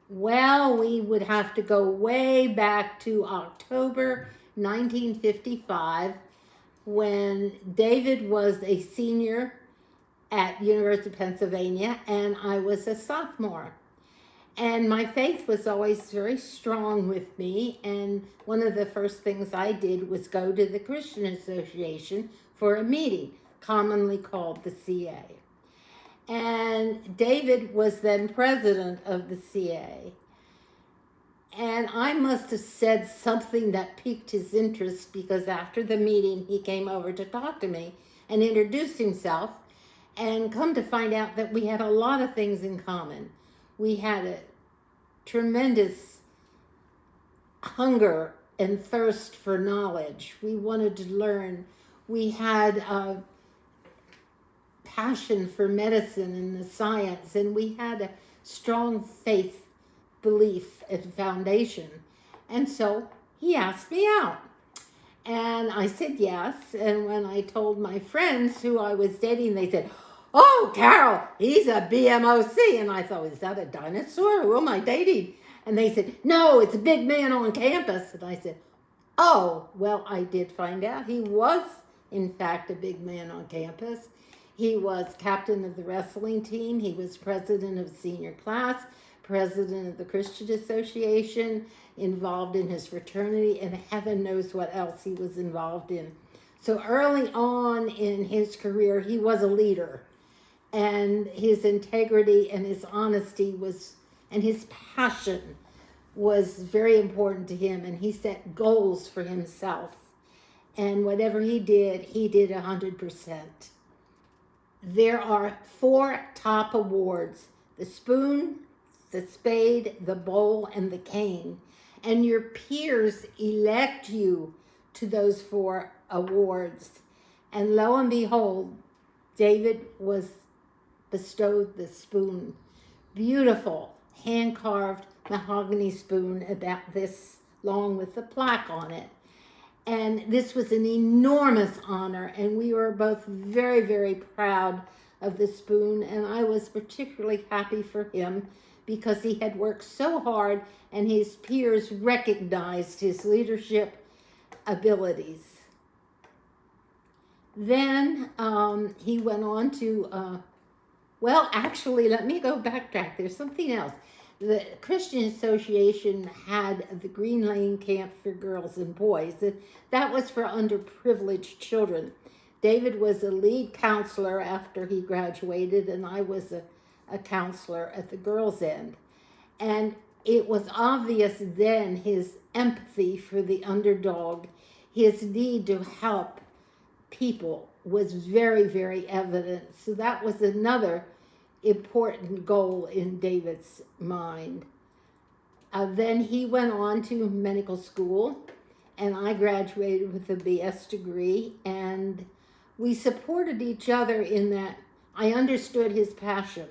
Well, we would have to go way back to October 1955 when David was a senior at University of Pennsylvania and I was a sophomore. And my faith was always very strong with me. And one of the first things I did was go to the Christian Association for a meeting, commonly called the CA. And David was then president of the CA. And I must have said something that piqued his interest because after the meeting, he came over to talk to me and introduced himself. And come to find out that we had a lot of things in common. We had a tremendous hunger and thirst for knowledge. We wanted to learn. We had a passion for medicine and the science, and we had a strong faith, belief, and foundation. And so he asked me out. And I said yes. And when I told my friends who I was dating, they said, "Oh, Carol, he's a BMOC." And I thought, is that a dinosaur? Who am I dating? And they said, "No, it's a big man on campus." And I said, "Oh." Well, I did find out he was, in fact, a big man on campus. He was captain of the wrestling team. He was president of the senior class, president of the Christian Association, involved in his fraternity, and heaven knows what else he was involved in. So early on in his career, he was a leader. And his integrity and his honesty and his passion was very important to him. And he set goals for himself. And whatever he did 100%. There are 4 top awards: the spoon, the spade, the bowl, and the cane. And your peers elect you to those 4 awards. And lo and behold, David was bestowed the spoon. Beautiful, hand-carved mahogany spoon about this long with the plaque on it. And this was an enormous honor, and we were both very, very proud of the spoon. And I was particularly happy for him because he had worked so hard and his peers recognized his leadership abilities. Then he went on to, actually, let me go backtrack. There's something else. The Christian Association had the Green Lane Camp for girls and boys. That was for underprivileged children. David was a lead counselor after he graduated, and I was a counselor at the girls' end. And it was obvious then his empathy for the underdog, his need to help people was very, very evident. So that was another important goal in David's mind. Then he went on to medical school, and I graduated with a BS degree, and we supported each other in that I understood his passion.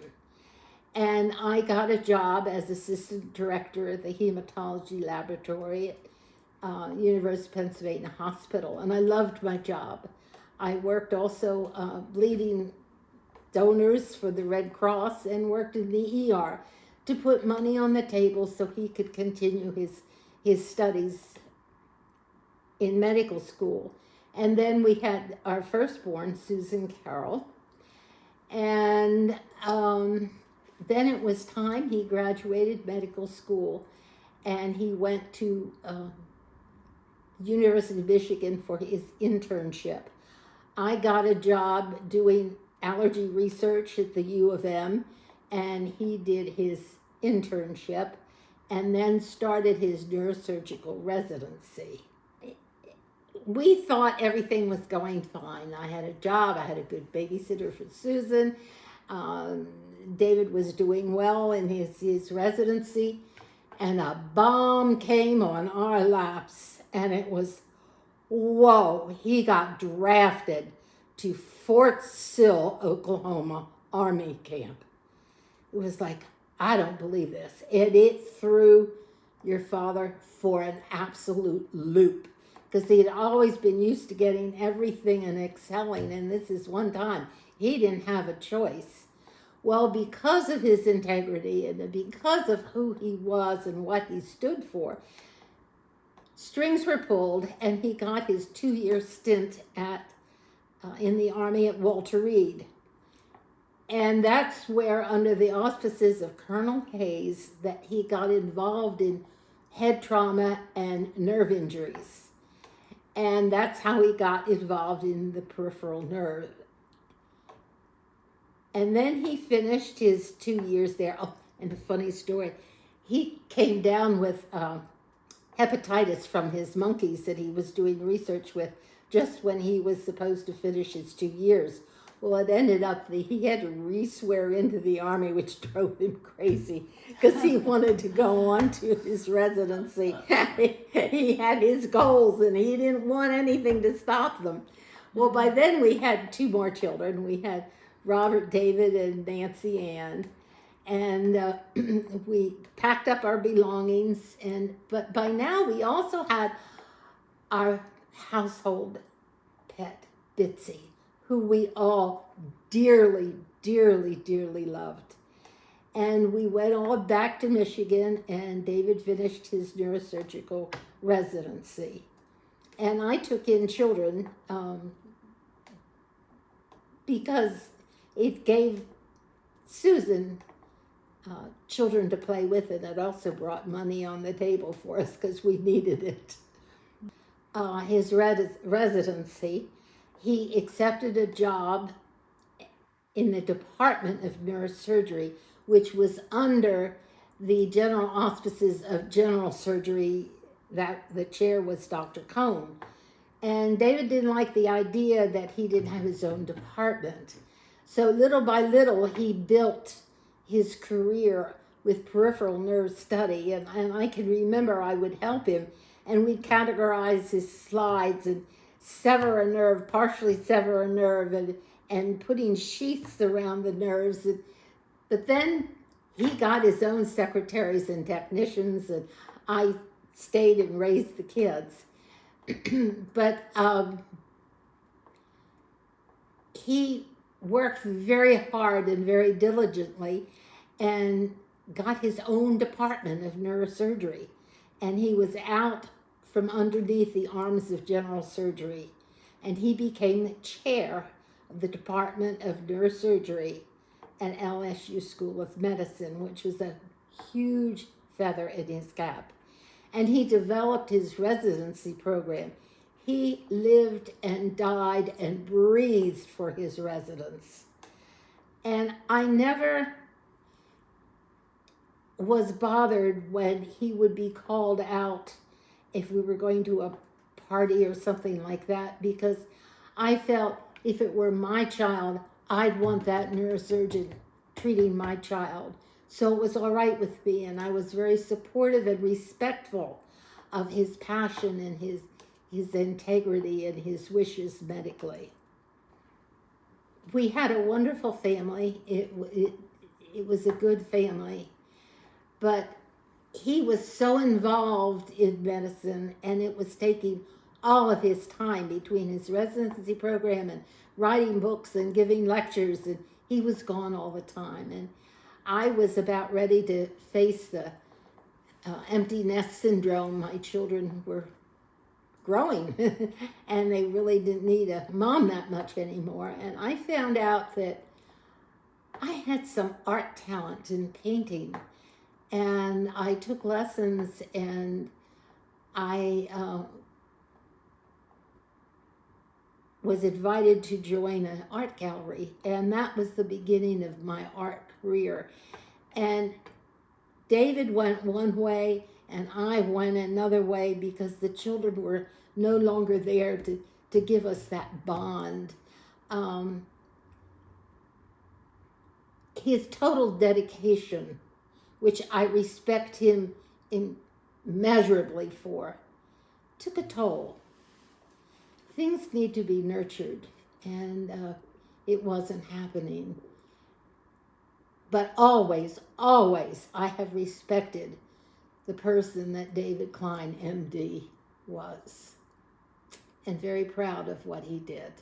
And I got a job as assistant director at the hematology laboratory at University of Pennsylvania Hospital, and I loved my job. I worked also bleeding donors for the Red Cross and worked in the ER to put money on the table so he could continue his studies in medical school. And then we had our firstborn, Susan Carroll. And then it was time. He graduated medical school and he went to University of Michigan for his internship. I got a job doing allergy research at the U of M, and he did his internship and then started his neurosurgical residency. We thought everything was going fine. I had a job, I had a good babysitter for Susan. David was doing well in his residency, and a bomb came on our laps, and it was, whoa, he got drafted to Fort Sill, Oklahoma Army camp. It was like, I don't believe this. It threw your father for an absolute loop because he had always been used to getting everything and excelling, and this is one time he didn't have a choice. Well, because of his integrity and because of who he was and what he stood for, strings were pulled, and he got his 2-year stint in the Army at Walter Reed. And that's where, under the auspices of Colonel Hayes, that he got involved in head trauma and nerve injuries. And that's how he got involved in the peripheral nerve. And then he finished his 2 years there. Oh, and a funny story. He came down with hepatitis from his monkeys that he was doing research with just when he was supposed to finish his 2 years. Well, it ended up that he had to re-swear into the Army, which drove him crazy because he wanted to go on to his residency. He had his goals and he didn't want anything to stop them. Well, by then we had 2 more children. We had Robert David and Nancy Ann. And we packed up our belongings. But by now we also had our household pet, Bitsy, who we all dearly, dearly, dearly loved. And we went all back to Michigan, and David finished his neurosurgical residency. And I took in children because it gave Susan children to play with, and it also brought money on the table for us because we needed it. His residency, he accepted a job in the Department of Neurosurgery, which was under the general auspices of general surgery. That the chair was Dr. Cohn. And David didn't like the idea that he didn't have his own department. So little by little, he built his career with peripheral nerve study. And I can remember I would help him, and we'd categorize his slides and sever a nerve, partially sever a nerve, and putting sheaths around the nerves. But then he got his own secretaries and technicians, and I stayed and raised the kids. But he worked very hard and very diligently and got his own department of neurosurgery. And he was out from underneath the arms of general surgery. And he became the chair of the Department of Neurosurgery at LSU School of Medicine, which was a huge feather in his cap. And he developed his residency program. He lived and died and breathed for his residents. And I never was bothered when he would be called out if we were going to a party or something like that, because I felt if it were my child, I'd want that neurosurgeon treating my child. So it was all right with me, and I was very supportive and respectful of his passion and his integrity and his wishes medically. We had a wonderful family. It was a good family, but he was so involved in medicine, and it was taking all of his time between his residency program and writing books and giving lectures, and he was gone all the time. And I was about ready to face the empty nest syndrome. My children were growing and they really didn't need a mom that much anymore. And I found out that I had some art talent in painting, and I took lessons, and I was invited to join an art gallery, and that was the beginning of my art career. And David went one way and I went another way because the children were no longer there to give us that bond. His total dedication, which I respect him immeasurably for, took a toll. Things need to be nurtured, and it wasn't happening. But always, always, I have respected the person that David Klein, MD, was, and very proud of what he did.